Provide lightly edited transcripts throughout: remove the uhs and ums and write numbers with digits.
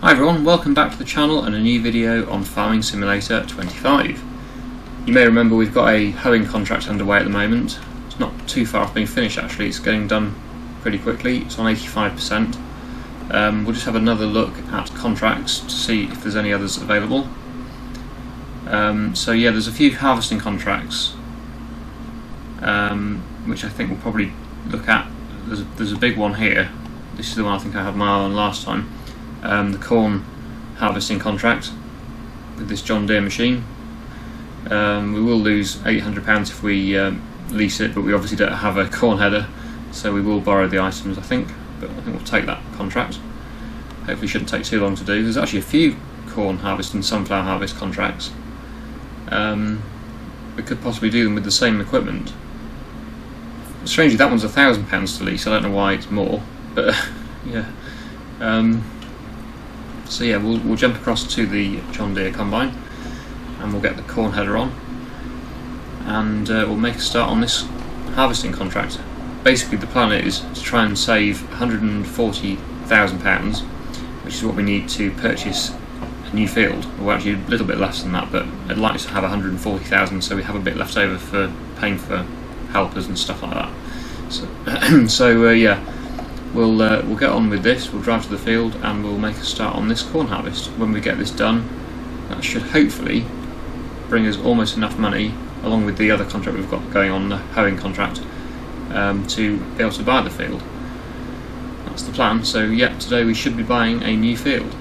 Hi everyone, welcome back to the channel and a new video on Farming Simulator 25. You may remember we've got a hoeing contract underway at the moment. It's not too far off being finished actually, it's getting done pretty quickly, it's on 85%. We'll just have another look at contracts to see if there's any others available. So yeah, there's a few harvesting contracts which I think we'll probably look at. There's a big one here. This is the one I think I had my eye on last time. The corn harvesting contract with this John Deere machine. We will lose £800 if we lease it, but we obviously don't have a corn header, so we will borrow the items I think, but I think we'll take that contract. Hopefully shouldn't take too long to do. There's actually a few corn harvest and sunflower harvest contracts. We could possibly do them with the same equipment. Strangely that one's £1,000 to lease, I don't know why it's more, but yeah. So yeah, we'll jump across to the John Deere combine and we'll get the corn header on and we'll make a start on this harvesting contract. Basically the plan is to try and save £140,000, which is what we need to purchase a new field. Well, actually a little bit less than that, but I'd like to have 140,000 so we have a bit left over for paying for helpers and stuff like that. So, yeah, we'll get on with this. We'll drive to the field and we'll make a start on this corn harvest. When we get this done, that should hopefully bring us almost enough money, along with the other contract we've got going on, the hoeing contract, to be able to buy the field. That's the plan. So yeah, today we should be buying a new field.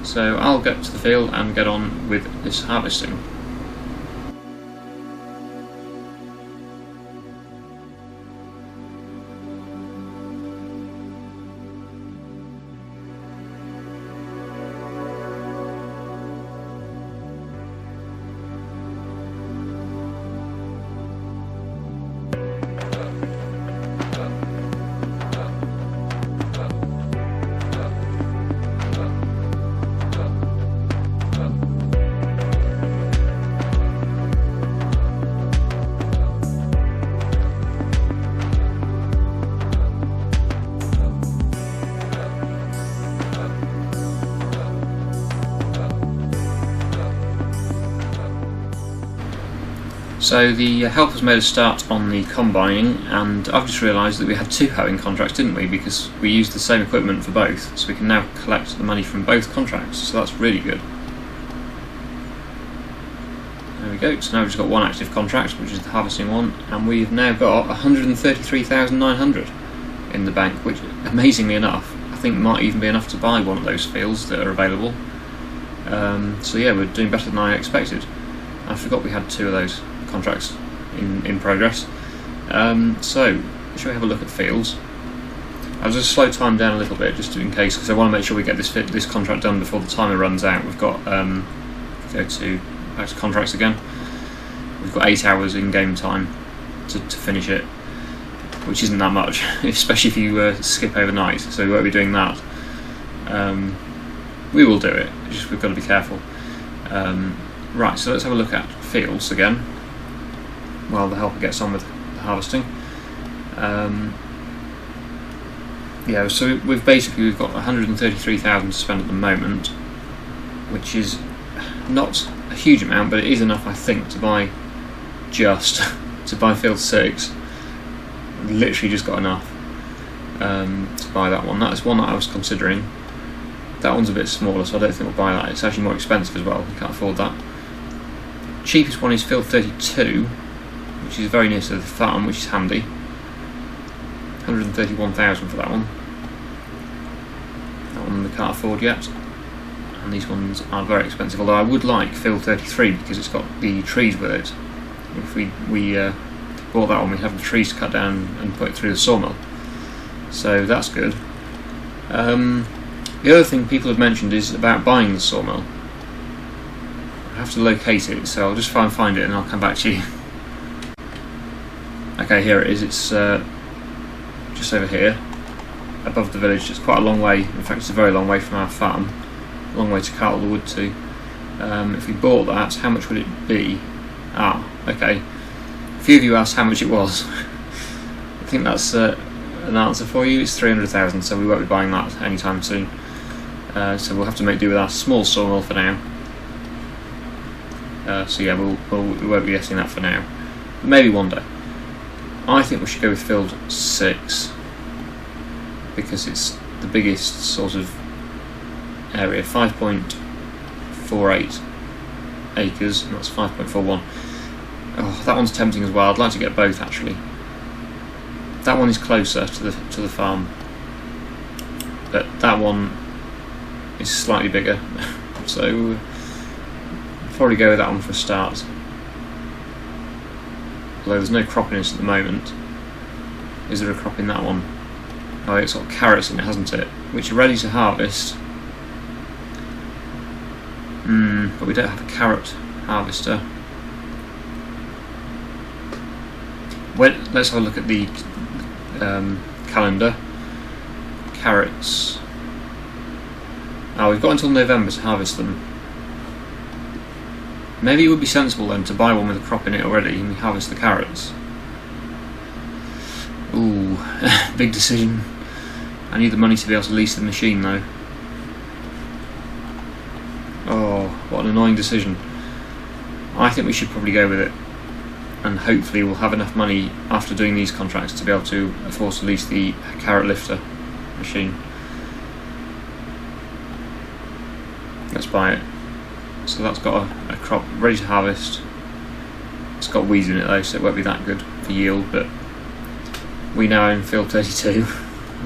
So I'll get to the field and get on with this harvesting. So the helpers made a start on the combining, and I've just realised that we had two hoeing contracts, didn't we? Because we used the same equipment for both, so we can now collect the money from both contracts, so that's really good. There we go, so now we've just got one active contract, which is the harvesting one, and we've now got 133,900 in the bank, which, amazingly enough, I think might even be enough to buy one of those fields that are available. So yeah, we're doing better than I expected. I forgot we had two of those contracts in progress. So shall we have a look at fields? I'll just slow time down a little bit just in case, because I want to make sure we get this contract done before the timer runs out. We've got go back to contracts again. We've got 8 hours in game time to finish it, which isn't that much, especially if you skip overnight, so we won't be doing that. We will do it, just we've got to be careful. Right, so let's have a look at fields again while the helper gets on with the harvesting. Yeah, so we've got 133,000 to spend at the moment, which is not a huge amount, but it is enough I think to buy field 6. Literally just got enough to buy that one. That's one that I was considering. That one's a bit smaller, so I don't think we'll buy that. It's actually more expensive as well, we can't afford that. Cheapest one is field 32, which is very near to the farm, which is handy. 131,000 for that one. That one we can't afford yet. And these ones are very expensive, although I would like field 33 because it's got the trees with it. If we bought that one, we'd have the trees to cut down and put it through the sawmill. So that's good. The other thing people have mentioned is about buying the sawmill. I have to locate it, so I'll just try and find it and I'll come back to you. Okay, here it is. It's just over here, above the village. It's quite a long way. In fact, it's a very long way from our farm. A long way to cartle the wood to. If we bought that, how much would it be? Ah, okay. A few of you asked how much it was. I think that's an answer for you. It's 300,000, so we won't be buying that anytime soon. So we'll have to make do with our small sawmill for now. So yeah, we won't be getting that for now. Maybe one day. I think we should go with field 6 because it's the biggest sort of area, 5.48 acres, and that's 5.41. Oh, that one's tempting as well. I'd like to get both actually. That one is closer to the farm, but that one is slightly bigger, so we'll probably go with that one for a start. Although there's no crop in it at the moment. Is there a crop in that one? Oh, it's got carrots in it, hasn't it? Which are ready to harvest. But we don't have a carrot harvester. Let's have a look at the calendar. Carrots. Oh, we've got until November to harvest them. Maybe it would be sensible then to buy one with a crop in it already and harvest the carrots. Ooh, big decision. I need the money to be able to lease the machine though. Oh, what an annoying decision. I think we should probably go with it, and hopefully we'll have enough money after doing these contracts to be able to afford to lease the carrot lifter machine. Let's buy it. So that's got a crop ready to harvest. It's got weeds in it though, so it won't be that good for yield, but we now own field 32.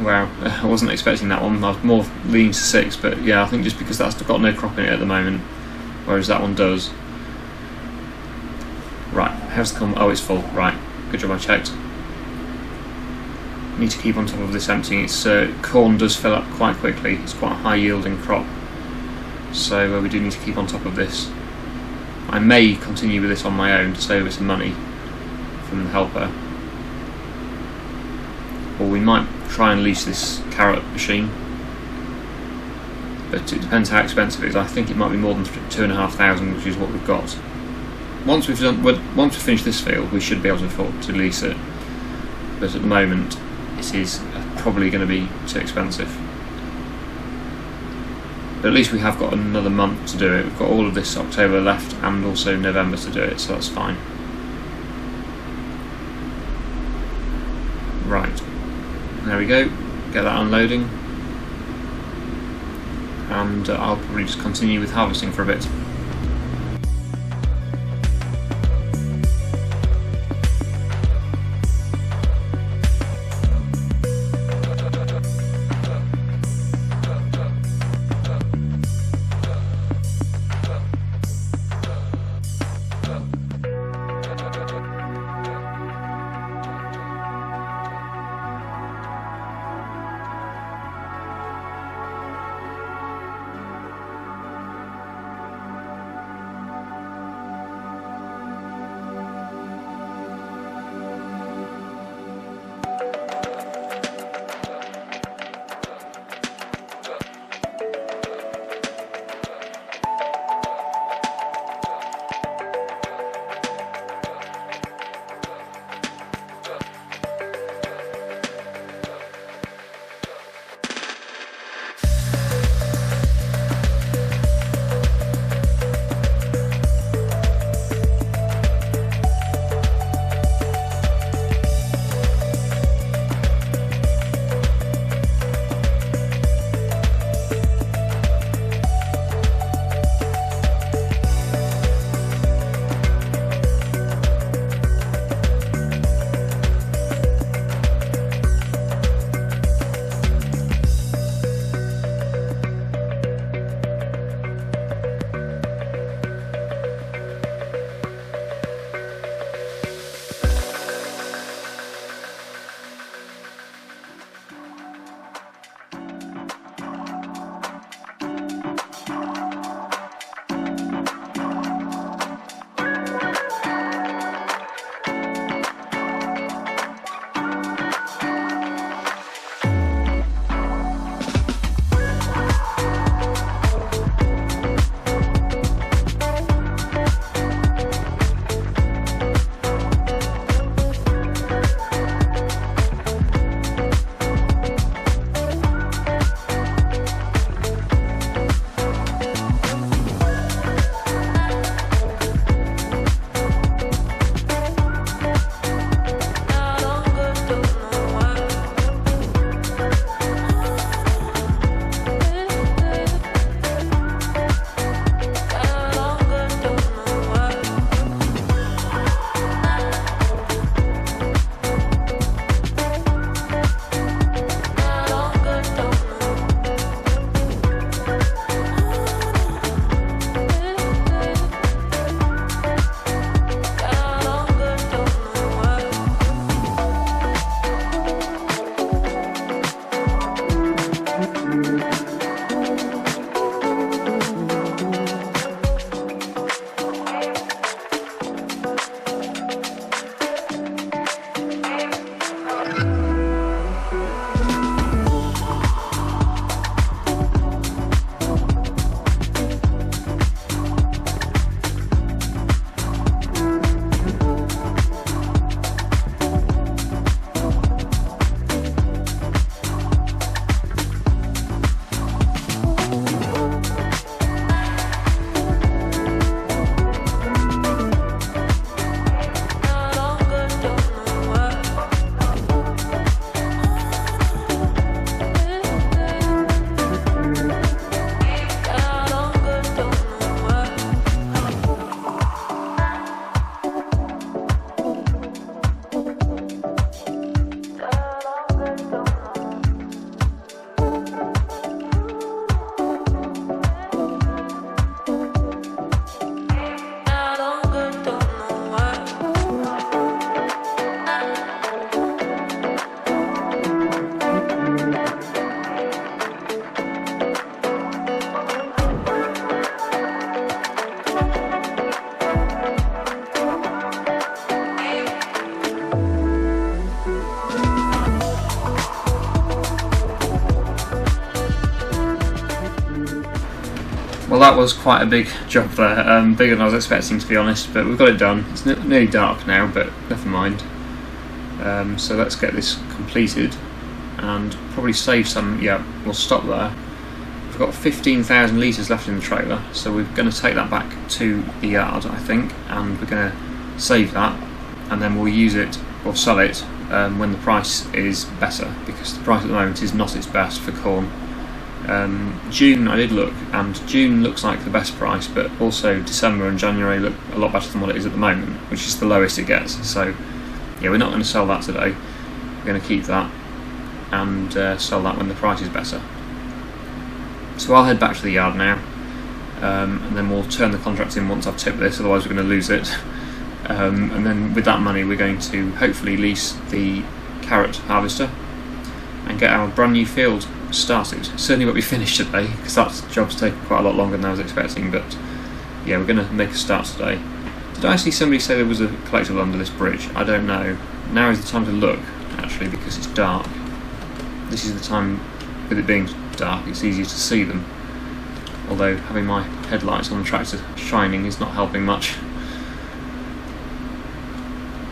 Wow, I wasn't expecting that one. I was more leaning to 6, but yeah, I think just because that's got no crop in it at the moment, whereas that one does. Right, how's the come? Oh, it's full. Right, good job I checked. Need to keep on top of this emptying. Its corn does fill up quite quickly. It's quite a high yielding crop, so we do need to keep on top of this. I may continue with this on my own to save us some money from the helper, or we might try and lease this carrot machine, but it depends how expensive it is. I think it might be more than 2,500, which is what we've got. Once we finish this field, we should be able to afford to lease it, but at the moment it is probably going to be too expensive. But at least we have got another month to do it. We've got all of this October left and also November to do it, so that's fine. Right, there we go. Get that unloading, and I'll probably just continue with harvesting for a bit. Well, that was quite a big job there, bigger than I was expecting, to be honest, but we've got it done. It's nearly dark now, but never mind. So let's get this completed and probably save some. Yeah, we'll stop there. We've got 15,000 litres left in the trailer, so we're going to take that back to the yard, I think, and we're going to save that, and then we'll use it or sell it when the price is better, because the price at the moment is not its best for corn. June I did look, and June looks like the best price, but also December and January look a lot better than what it is at the moment, which is the lowest it gets. So yeah, we're not going to sell that today. We're going to keep that and sell that when the price is better. So I'll head back to the yard now, and then we'll turn the contract in once I've tipped this, otherwise we're going to lose it. And then with that money we're going to hopefully lease the carrot harvester and get our brand new field started. Certainly won't be finished today, because that job's taken quite a lot longer than I was expecting, but yeah, we're going to make a start today. Did I see somebody say there was a collectible under this bridge? I don't know. Now is the time to look, actually, because it's dark. This is the time, with it being dark, it's easier to see them, although having my headlights on the tractor shining is not helping much.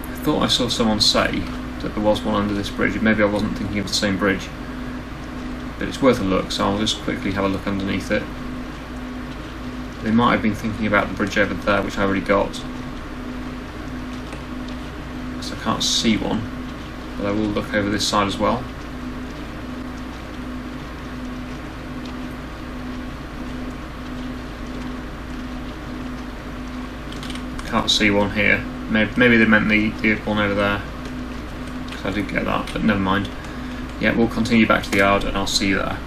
I thought I saw someone say that there was one under this bridge. Maybe I wasn't thinking of the same bridge, but it's worth a look, so I'll just quickly have a look underneath it. They might have been thinking about the bridge over there, which I already got, so I can't see one, but I will look over this side as well. Can't see one here. Maybe they meant the one over there, because I did get that, but never mind. Yeah, we'll continue back to the yard and I'll see you there.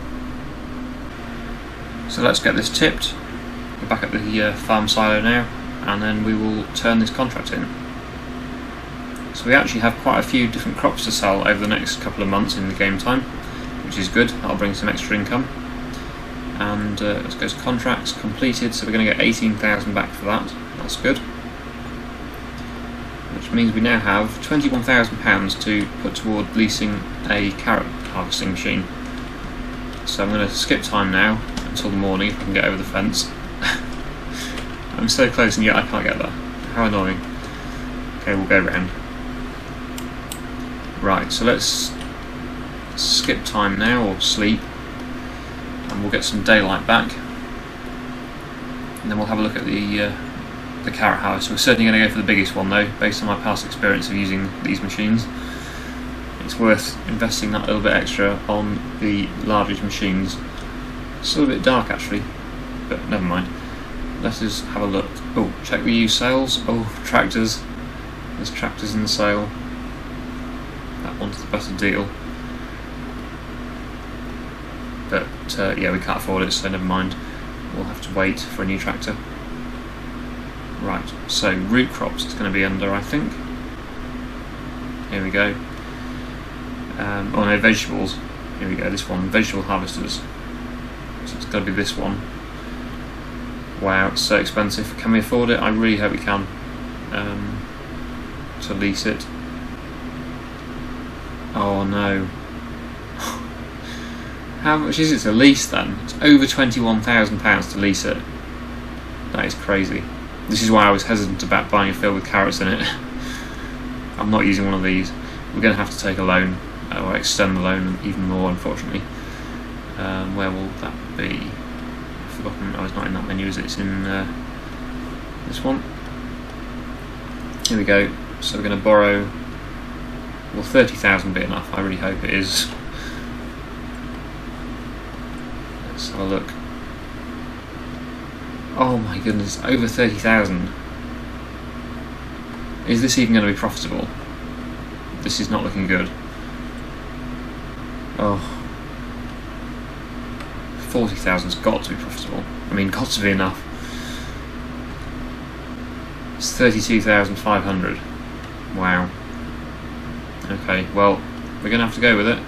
So let's get this tipped. We're back at the farm silo now, and then we will turn this contract in. So we actually have quite a few different crops to sell over the next couple of months in the game time, which is good. That'll bring some extra income. And let's go to contracts completed, so we're going to get 18,000 back for that. That's good. Which means we now have £21,000 to put toward leasing a carrot harvesting machine. So I'm going to skip time now until the morning if I can get over the fence. I'm so close and yet I can't get there. How annoying. Okay, we'll go round. Right, so let's skip time now, or sleep, and we'll get some daylight back, and then we'll have a look at the carrot harvester. We're certainly going to go for the biggest one though, based on my past experience of using these machines. It's worth investing that little bit extra on the largest machines. It's still a bit dark actually, but never mind. Let us have a look. Oh, check the used sales. Oh, tractors. There's tractors in the sale. That one's the better deal. But yeah, we can't afford it, so never mind. We'll have to wait for a new tractor. Right, so root crops it's going to be under, I think. Here we go. Oh no, vegetables. Here we go, this one, vegetable harvesters. So it's got to be this one. Wow, it's so expensive. Can we afford it? I really hope we can. To lease it. Oh no. How much is it to lease then? It's over £21,000 to lease it. That is crazy. This is why I was hesitant about buying a field with carrots in it. I'm not using one of these. We're going to have to take a loan, or extend the loan even more, unfortunately. Where will that be? I've forgotten. Oh, it's not in that menu, is it? It's in this one. Here we go. So we're going to borrow. Will 30,000 be enough? I really hope it is. Let's have a look. Oh my goodness, over 30,000. Is this even going to be profitable? This is not looking good. Oh. 40,000's got to be profitable. I mean, got to be enough. It's 32,500. Wow. Okay, well, we're going to have to go with it.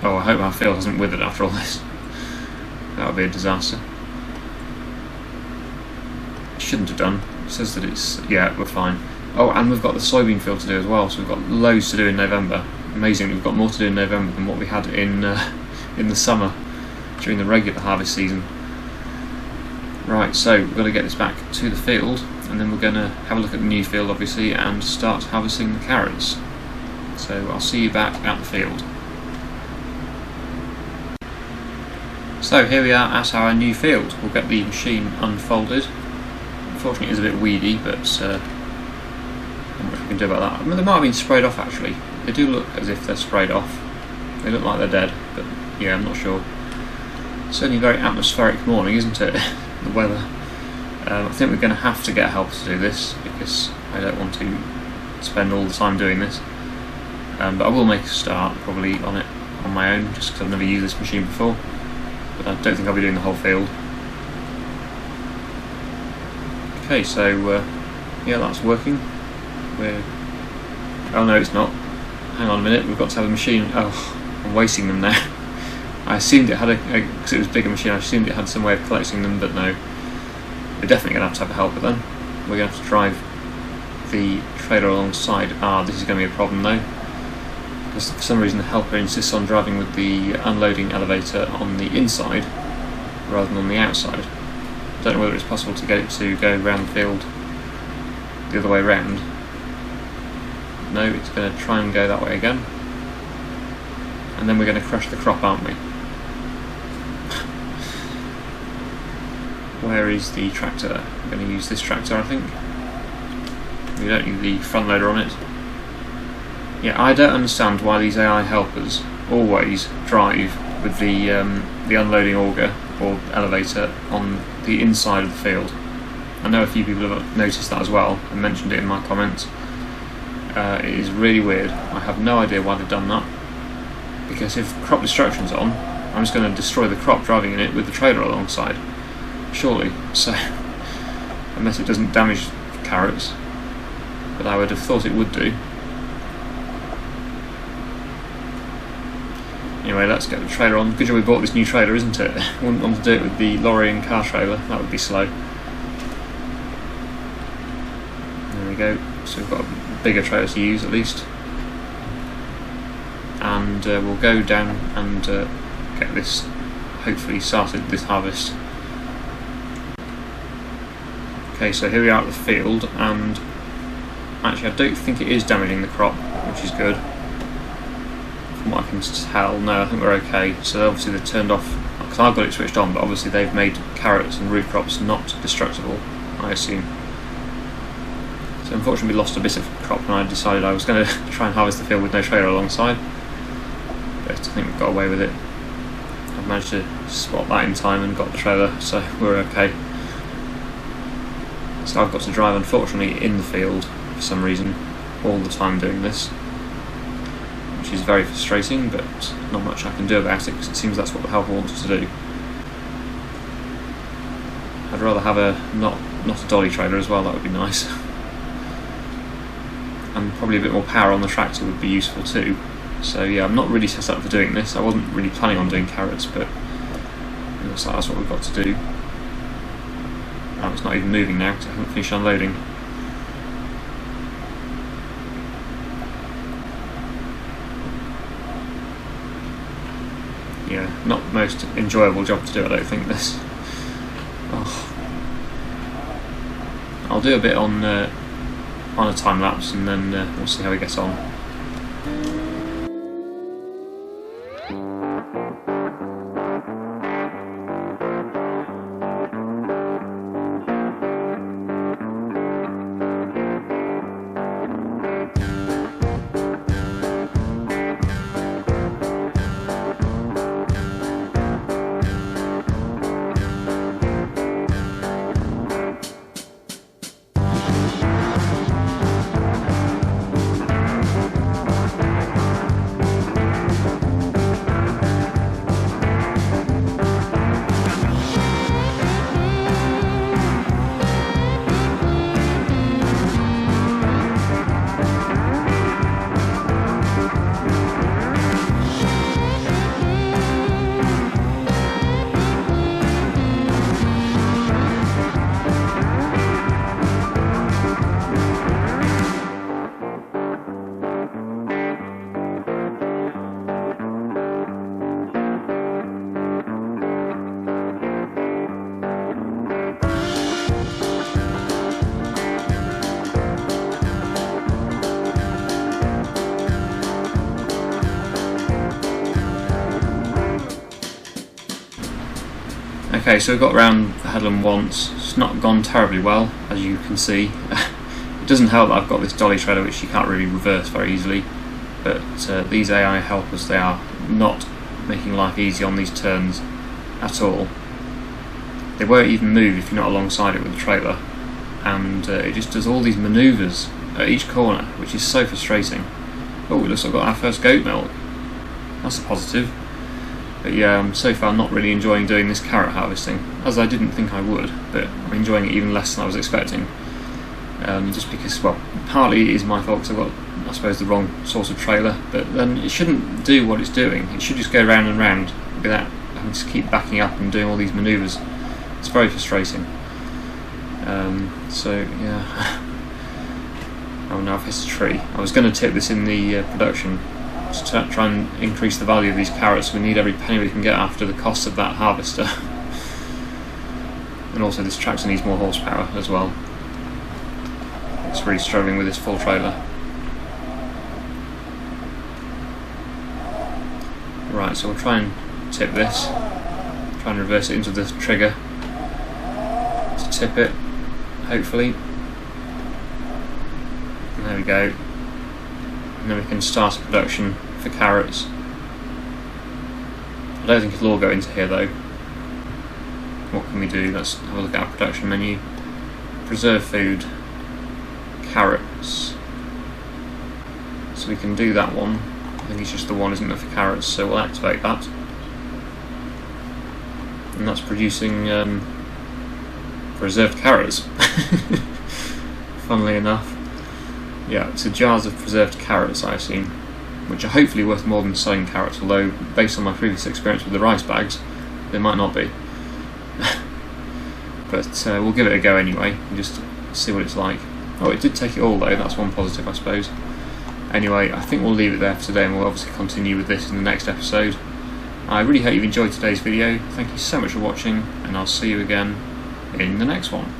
Oh, I hope our field hasn't withered after all this. That would be a disaster. Shouldn't have done. It says that it's, yeah, we're fine. Oh, and we've got the soybean field to do as well, so we've got loads to do in November. Amazing, we've got more to do in November than what we had in the summer during the regular harvest season. Right, so we're going to get this back to the field, and then we're going to have a look at the new field obviously and start harvesting the carrots. So I'll see you back at the field. So here we are at our new field. We'll get the machine unfolded. Unfortunately it's a bit weedy, but not much we can do about that. I mean, they might have been sprayed off actually. They do look as if they're sprayed off. They look like they're dead, but yeah, I'm not sure. Certainly a very atmospheric morning, isn't it? The weather. I think we're going to have to get a helper to do this because I don't want to spend all the time doing this. But I will make a start probably on it on my own, just because I've never used this machine before. But I don't think I'll be doing the whole field. Okay, so yeah, that's working. Oh no, it's not. Hang on a minute, we've got to have a machine. Oh, I'm wasting them now. I assumed it had because it was a bigger machine, I assumed it had some way of collecting them, but no. We're definitely going to have a helper then. We're going to have to drive the trailer alongside. This is going to be a problem though, because for some reason the helper insists on driving with the unloading elevator on the inside rather than on the outside. I don't know whether it's possible to get it to go around the field the other way round. No, it's going to try and go that way again. And then we're going to crush the crop, aren't we? Where is the tractor? I'm going to use this tractor, I think. We don't need the front loader on it. Yeah, I don't understand why these AI helpers always drive with the unloading auger or elevator on the inside of the field. I know a few people have noticed that as well and mentioned it in my comments. It is really weird. I have no idea why they've done that. Because if crop destruction's on, I'm just going to destroy the crop driving in it with the trailer alongside. Surely. So, unless it doesn't damage carrots. But I would have thought it would do. Anyway, let's get the trailer on. Good job we bought this new trailer, isn't it? I wouldn't want to do it with the lorry and car trailer. That would be slow. There we go. So we've got a bigger trailer to use at least. And we'll go down and get this hopefully started, this harvest. Okay, so here we are at the field, and actually I don't think it is damaging the crop, which is good. From what I can tell, no, I think we're okay. So obviously they've turned off, because I've got it switched on, but obviously they've made carrots and root crops not destructible, I assume. So unfortunately we lost a bit of crop when I decided I was going to try and harvest the field with no trailer alongside. But I think we've got away with it. I've managed to spot that in time and got the trailer, so we're okay. So I've got to drive, unfortunately, in the field for some reason all the time doing this, which is very frustrating, but not much I can do about it because it seems that's what the helper wants to do. I'd rather have not a dolly trailer as well, that would be nice. And probably a bit more power on the tractor would be useful too. So yeah, I'm not really set up for doing this. I wasn't really planning on doing carrots, but it looks like that's what we've got to do. Oh, it's not even moving now because I haven't finished unloading. Yeah, not the most enjoyable job to do, I don't think, this. Oh. I'll do a bit on a time lapse and then we'll see how we get on. Okay, so we've got around the headland once. It's not gone terribly well, as you can see. It doesn't help that I've got this dolly trailer which you can't really reverse very easily, but these AI helpers, they are not making life easy on these turns at all. They won't even move if you're not alongside it with the trailer, and it just does all these manoeuvres at each corner, which is so frustrating. Oh, it looks like I've got our first goat milk. That's a positive. But yeah, I'm so far not really enjoying doing this carrot harvesting, as I didn't think I would, but I'm enjoying it even less than I was expecting. Just because, well, partly it is my fault because I've got, I suppose, the wrong sort of trailer, but then it shouldn't do what it's doing. It should just go round and round without having to keep backing up and doing all these manoeuvres. It's very frustrating. So yeah. Oh no, I've hit a tree. I was going to tip this in the production to try and increase the value of these carrots. We need every penny we can get after the cost of that harvester. And also this tractor needs more horsepower as well. It's really struggling with this full trailer. Right, so we'll try and tip this. Try and reverse it into the trigger to tip it, hopefully. And there we go. And then we can start a production for carrots. I don't think it'll all go into here though. What can we do? Let's have a look at our production menu. Preserve food. Carrots. So we can do that one. I think it's just the one, isn't it, for carrots, so we'll activate that. And that's producing preserved carrots. Funnily enough. Yeah, so jars of preserved carrots, I assume, which are hopefully worth more than selling carrots, although based on my previous experience with the rice bags, they might not be. But we'll give it a go anyway, and just see what it's like. Oh, it did take it all though, that's one positive I suppose. Anyway, I think we'll leave it there for today, and we'll obviously continue with this in the next episode. I really hope you've enjoyed today's video. Thank you so much for watching, and I'll see you again in the next one.